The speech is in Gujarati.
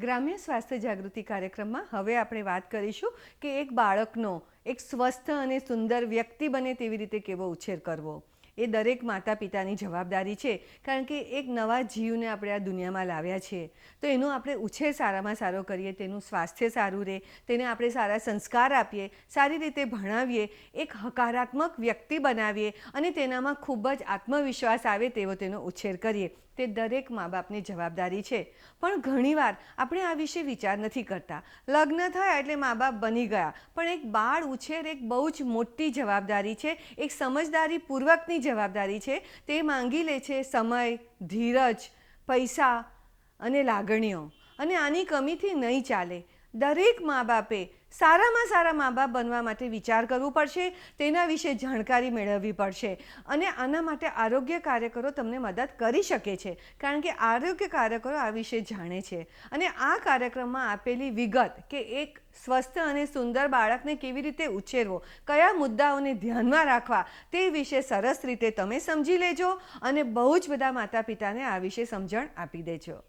ગ્રામ્ય સ્વાસ્થ્ય જાગૃતિ કાર્યક્રમમાં હવે આપણે વાત કરીશું કે એક બાળકનો એક સ્વસ્થ અને સુંદર વ્યક્તિ બને તેવી રીતે કેવો ઉછેર કરવો એ દરેક માતા પિતાની જવાબદારી છે. કારણ કે એક નવા જીવને આપણે આ દુનિયામાં લાવ્યા છીએ તો એનો આપણે ઉછેર સારામાં સારો કરીએ, તેનું સ્વાસ્થ્ય સારું રહે, તેને આપણે સારા સંસ્કાર આપીએ, સારી રીતે ભણાવીએ, એક હકારાત્મક વ્યક્તિ બનાવીએ અને તેનામાં ખૂબ જ આત્મવિશ્વાસ આવે તેવો તેનો ઉછેર કરીએ, તે દરેક મા બાપની જવાબદારી છે. પણ ઘણીવાર આપણે આ વિશે વિચાર નથી કરતા. લગ્ન થયા એટલે મા બાપ બની ગયા, પણ એક બાળ ઉછેર એક બહુ જ મોટી જવાબદારી છે, એક સમજદારીપૂર્વકની જવાબદારી છે. તે માંગી લે છે સમય, ધીરજ, પૈસા અને લાગણીઓ, અને આની કમીથી નહીં ચાલે. દરેક મા બાપે સારામાં સારા મા બાપ બનવા માટે વિચાર કરવું પડશે, તેના વિશે જાણકારી મેળવવી પડશે અને આના માટે આરોગ્ય કાર્યકરો તમને મદદ કરી શકે છે. કારણ કે આરોગ્ય કાર્યકરો આ વિશે જાણે છે અને આ કાર્યક્રમમાં આપેલી વિગત કે એક સ્વસ્થ અને સુંદર બાળકને કેવી રીતે ઉછેરવો, કયા મુદ્દાઓને ધ્યાનમાં રાખવા, તે વિશે સરસ રીતે તમે સમજી લેજો અને બહુ જ બધા માતા પિતાને આ વિશે સમજણ આપી દેજો.